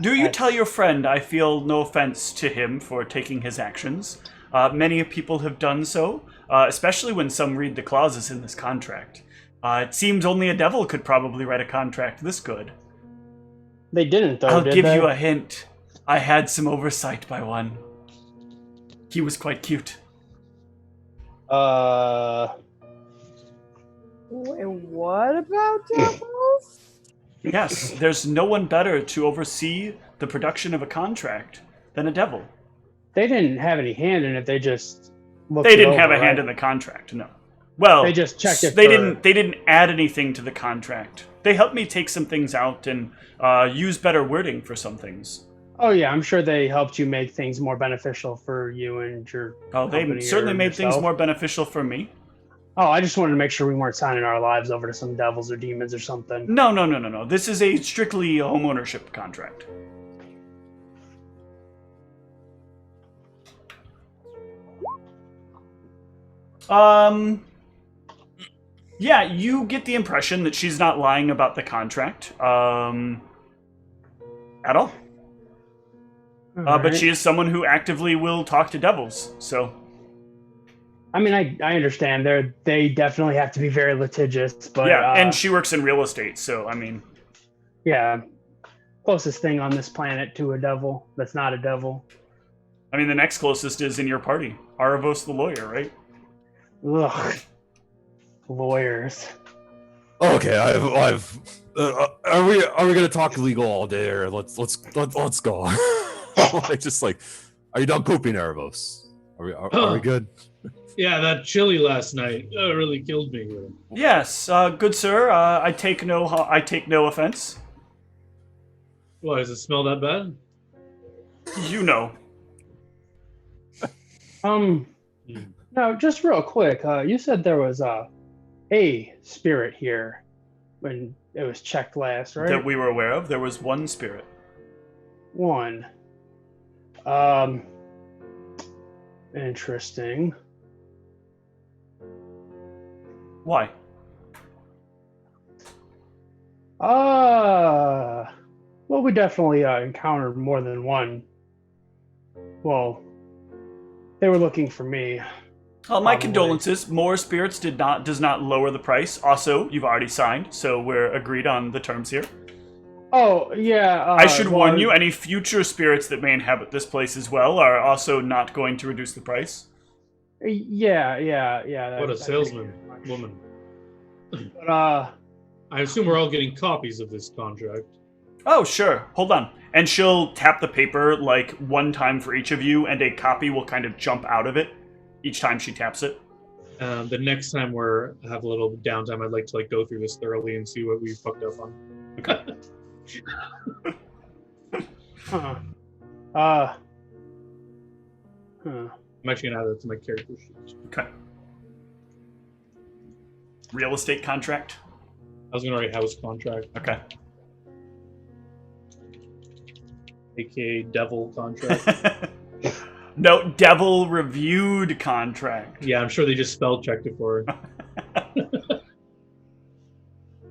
Do you tell your friend I feel no offense to him for taking his actions? Many people have done so, especially when some read the clauses in this contract. It seems only a devil could probably write a contract this good. They didn't, though, I'll did give they? you a hint. I had some oversight by one. He was quite cute. Wait, what about devils? Yes, there's no one better to oversee the production of a contract than a devil. They didn't have any hand in it. They just looked They it didn't have over, a hand right? in the contract, no. Well, They just checked it They for- didn't add anything to the contract. They helped me take some things out and use better wording for some things. Oh yeah, I'm sure they helped you make things more beneficial for you and your Oh, they company certainly or made things yourself. more beneficial for me. Oh, I just wanted to make sure we weren't signing our lives over to some devils or demons or something. No. This is a strictly homeownership contract. Yeah, you get the impression that she's not lying about the contract, at all. But Alright. she is someone who actively will talk to devils, so... I mean, I understand. They definitely have to be very litigious, but yeah, and she works in real estate, so, I mean... yeah, closest thing on this planet to a devil that's not a devil. I mean, the next closest is in your party. Aravos the lawyer, right? Ugh, lawyers. Okay, I've. Are we gonna talk legal all day, or let's go? Like, just like, are you done pooping, Erebos? Are we good? Yeah, that chili last night really killed me. Yes, good sir. I take no offense. Why, does it smell that bad? You know. No, just real quick. You said there was a spirit here when it was checked last, right? That we were aware of. There was one spirit. One. Interesting. Why? Well, we definitely encountered more than one. Well, they were looking for me. My Probably. condolences. More spirits does not lower the price. Also, you've already signed, so we're agreed on the terms here. Oh, yeah. I should warn you, any future spirits that may inhabit this place as well are also not going to reduce the price. Yeah. What a salesman woman. But, I assume we're all getting copies of this contract. Oh, sure. Hold on. And she'll tap the paper like one time for each of you, and a copy will kind of jump out of it each time she taps it. The next time have a little downtime, I'd like to go through this thoroughly and see what we fucked up on. Okay. I'm actually gonna add that to my character sheet. Okay. Real estate contract? I was gonna write house contract, Okay. aka devil contract. No, devil reviewed contract. Yeah, I'm sure they just spell checked it for her.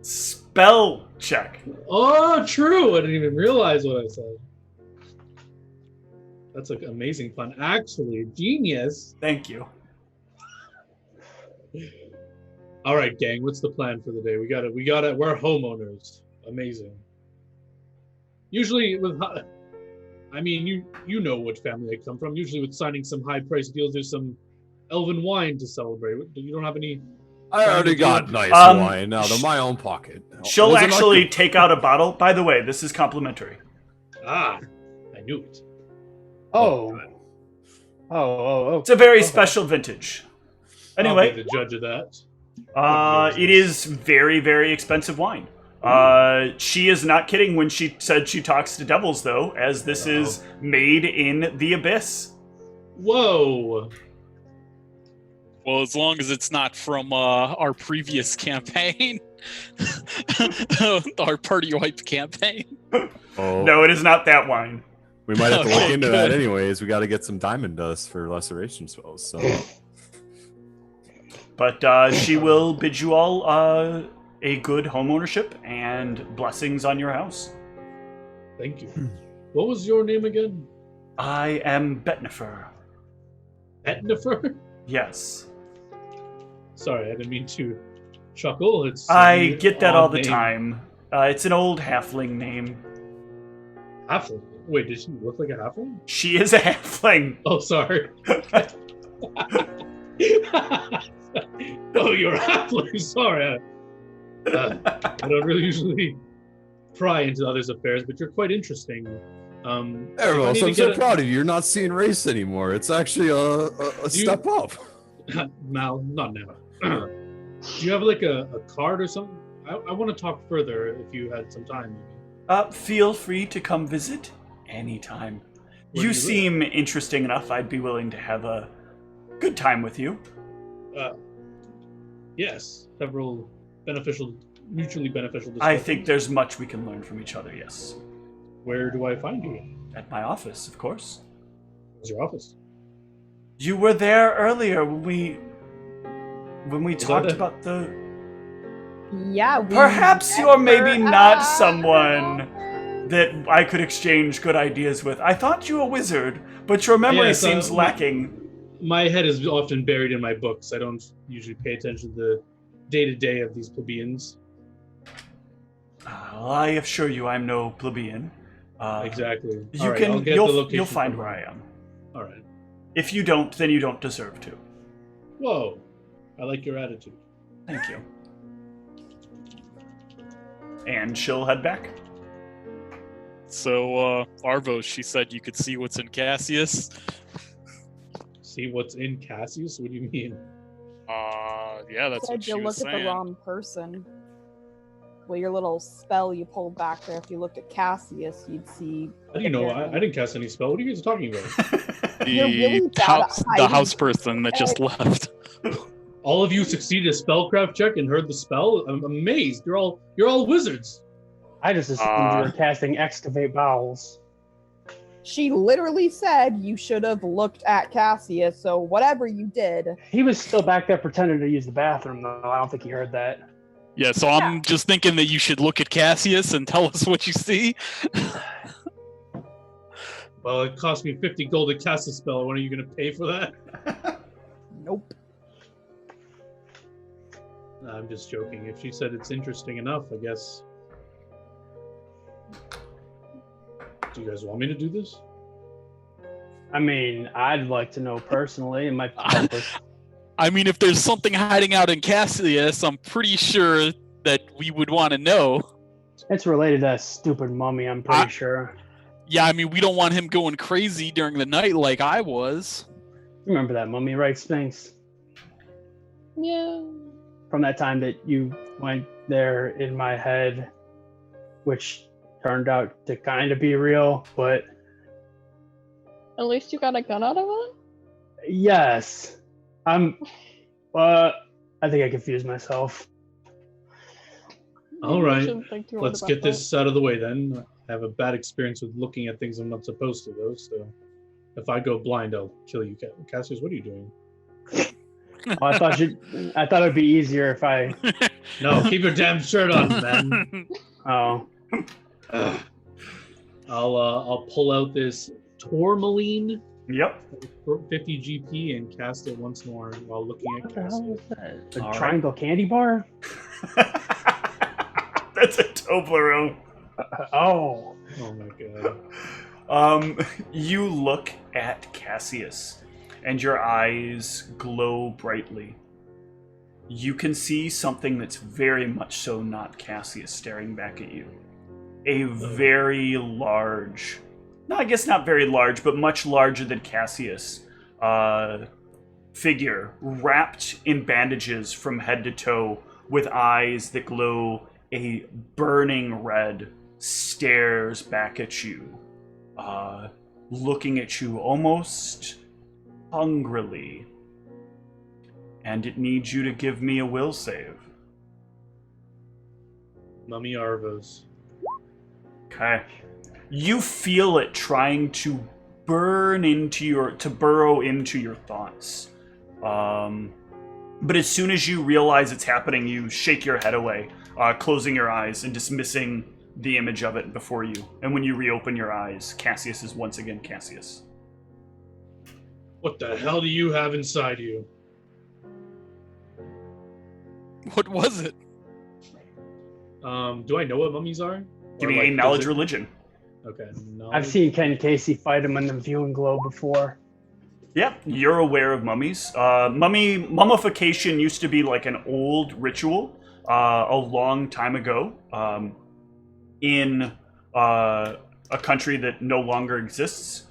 Spell check. Oh, true! I didn't even realize what I said. That's like amazing fun. Actually, genius. Thank you. All right, gang. What's the plan for the day? We got it. We're homeowners. Amazing. Usually you know what family I come from. Usually with signing some high price deals, there's some elven wine to celebrate. You don't have any? I already got nice wine out of my own pocket. She'll Was it not actually good? take out a bottle. By the way, this is complimentary. Ah, I knew it. Oh. It's a very Okay. special vintage. I'll Anyway, be the judge of that. it is very, very expensive wine. She is not kidding when she said she talks to devils, though, as this is made in the Abyss. Whoa. Well, as long as it's not from our previous campaign, our party wipe campaign. Oh, No, it is not that wine. we might have to look Okay, into that good. anyways. We got to get some diamond dust for laceration spells. So But she will bid you all a good homeownership and blessings on your house. Thank you. What was your name again? I am Betnifer. Etnifer? Yes. Sorry, I didn't mean to chuckle. It's I get that all the name. time. It's an old halfling name. Halfling. Wait, does she look like a halfling? She is a halfling. Oh, sorry. Oh, you're a halfling. Sorry. I don't really usually pry into others' affairs, but you're quite interesting. Erebos, I'm so proud of you. You're not seeing race anymore. It's actually a step up. Mal, not now. Do you have like a card or something? I want to talk further if you had some time. Feel free to come visit anytime. You seem interesting enough. I'd be willing to have a good time with you. Yes, several mutually beneficial discussions. I think there's much we can learn from each other, yes. Where do I find you? At my office, of course. Where's your office? You were there earlier when we talked about the... Yeah, Perhaps you're maybe not someone that I could exchange good ideas with. I thought you were a wizard, but your memory seems lacking. My head is often buried in my books. I don't usually pay attention to the day-to-day of these plebeians. I assure you I'm no plebeian. Exactly. You'll find where I am. All right. If you don't, then you don't deserve to. Whoa. I like your attitude. Thank you. And she'll head back. So, Arvos, she said you could see what's in Cassius. See what's in Cassius? What do you mean? Yeah, that's what she you was look saying. at the wrong person. Well, your little spell you pulled back there, if you looked at Cassius, you'd see... How do you know? I didn't cast any spell. What are you guys talking about? The house person that just left. All of you succeeded a spellcraft check and heard the spell? I'm amazed. You're all wizards. I just assumed you were casting excavate bowels. She literally said you should have looked at Cassius, so whatever you did... He was still back there pretending to use the bathroom, though. I don't think he heard that. Yeah, so I'm just thinking that you should look at Cassius and tell us what you see. Well, it cost me 50 gold to cast a spell. When are you going to pay for that? Nope. I'm just joking. If she said it's interesting enough, I guess. Do you guys want me to do this? I mean, I'd like to know personally. It might be I mean, if there's something hiding out in Cassius, I'm pretty sure that we would want to know. It's related to that stupid mummy, I'm pretty sure. Yeah, I mean, we don't want him going crazy during the night like I was. You remember that mummy, right, Sphinx? Yeah. From that time that you went there in my head, which turned out to kind of be real, but... At least you got a gun out of it? Yes. I think I confused myself. All right, let's get this out of the way then. I have a bad experience with looking at things I'm not supposed to, though, so if I go blind, I'll kill you. Cassius, what are you doing? I thought it'd be easier if I... No, keep your damn shirt on, man. Oh. I'll pull out this tourmaline. Yep. 50 GP and cast it once more while looking at What the hell is that? A All triangle candy bar? That's a Toblerone. Oh my god. You look at Cassius, and your eyes glow brightly. You can see something that's very much so not Cassius staring back at you. A very large, no, I guess not very large, but much larger than Cassius, figure wrapped in bandages from head to toe with eyes that glow a burning red stares back at you, looking at you almost hungrily. And it needs you to give me a will save. Mummy Arvos. Okay. You feel it trying to burrow into your thoughts. But as soon as you realize it's happening, you shake your head away, closing your eyes and dismissing the image of it before you. And when you reopen your eyes, Cassius is once again Cassius. What the hell do you have inside you? What was it? Do I know what mummies are? Give me a knowledge religion. Okay. I've seen Ken Casey fight him in the viewing globe before. Yeah, you're aware of mummies. Mummification used to be like an old ritual a long time ago. in a country that no longer exists.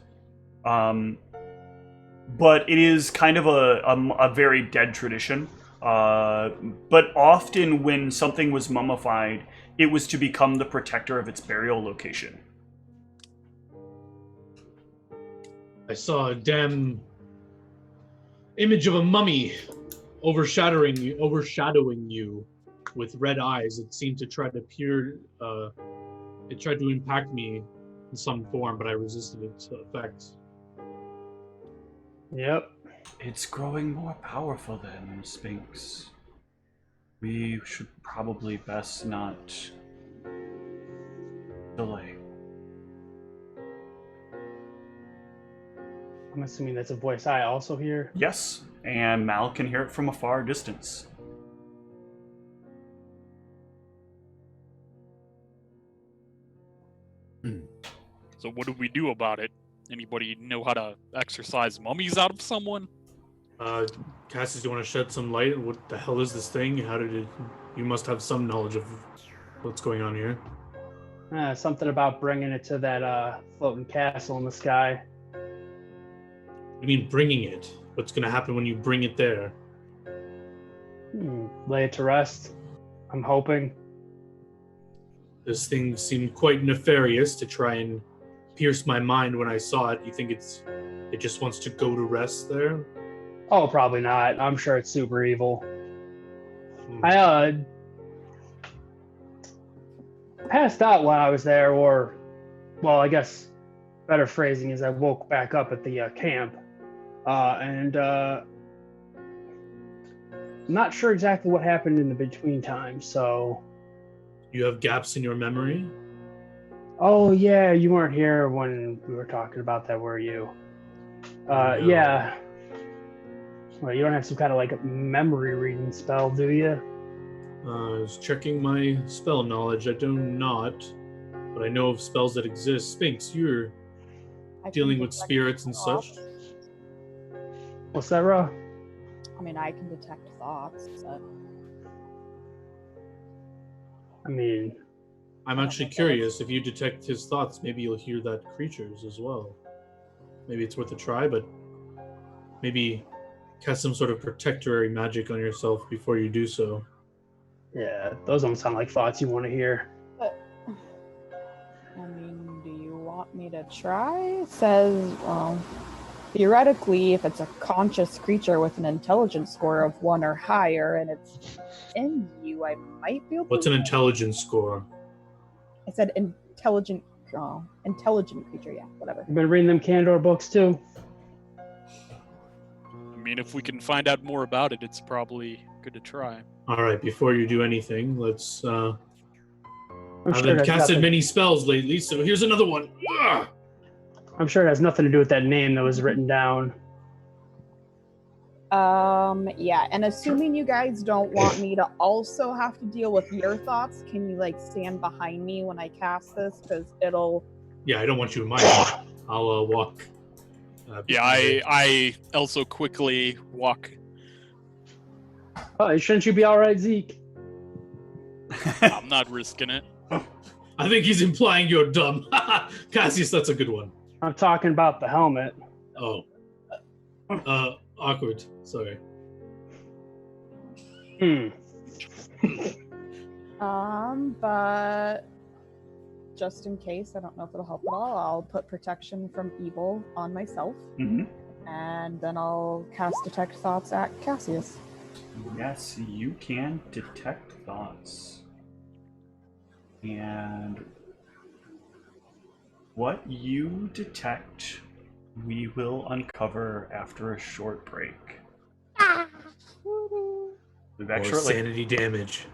But it is kind of a very dead tradition. But often when something was mummified, it was to become the protector of its burial location. I saw a damn image of a mummy overshadowing you with red eyes. It seemed to try to it tried to impact me in some form, but I resisted its effects. Yep. It's growing more powerful then, Sphinx. We should probably best not delay. I'm assuming that's a voice I also hear. Yes, and Mal can hear it from a far distance. So what do we do about it? Anybody know how to exorcise mummies out of someone? Cassius, do you want to shed some light? What the hell is this thing? How did it... You must have some knowledge of what's going on here. Something about bringing it to that floating castle in the sky. You mean bringing it? What's going to happen when you bring it there? Lay it to rest. I'm hoping. This thing seemed quite nefarious to try and pierce my mind when I saw it. You think it just wants to go to rest there? Oh, probably not. I'm sure it's super evil. I passed out while I was there, or, well, I guess better phrasing is I woke back up at the camp, and I'm not sure exactly what happened in the between time. So, you have gaps in your memory? Oh yeah, you weren't here when we were talking about that, were you? No. Yeah. Well, you don't have some kind of like memory reading spell, do you? I was checking my spell knowledge. I do not, but I know of spells that exist. Sphinx, you're dealing with spirits and such. What's that, Ra? I mean, I can detect thoughts, but... I mean... I'm actually curious. If you detect his thoughts, maybe you'll hear that creatures as well. Maybe it's worth a try, but maybe cast some sort of protectorary magic on yourself before you do so. Yeah, those don't sound like thoughts you want to hear. But, I mean, do you want me to try? It says, well, theoretically, if it's a conscious creature with an intelligence score of 1 or higher, and it's in you, I might be able to... What's an intelligence score? I said intelligent creature, yeah, whatever. You've been reading them Candor books too? I mean, if we can find out more about it, it's probably good to try. All right, before you do anything, let's... I'm I've sure been that's casted nothing- many spells lately, so here's another one. Ugh! I'm sure it has nothing to do with that name that was written down. Yeah, and assuming you guys don't want me to also have to deal with your thoughts, can you, like, stand behind me when I cast this? Because it'll... Yeah, I don't want you in my I'll walk. Yeah, I also quickly walk. Oh, shouldn't you be all right, Zeke? I'm not risking it. I think he's implying you're dumb. Cassius, that's a good one. I'm talking about the helmet. Oh. Awkward. Sorry. But just in case, I don't know if it'll help at all, I'll put protection from evil on myself. Mm-hmm. And then I'll cast Detect Thoughts at Cassius. Yes, you can detect thoughts. And what you detect, we will uncover after a short break. We'll be back Or shortly. sanity damage.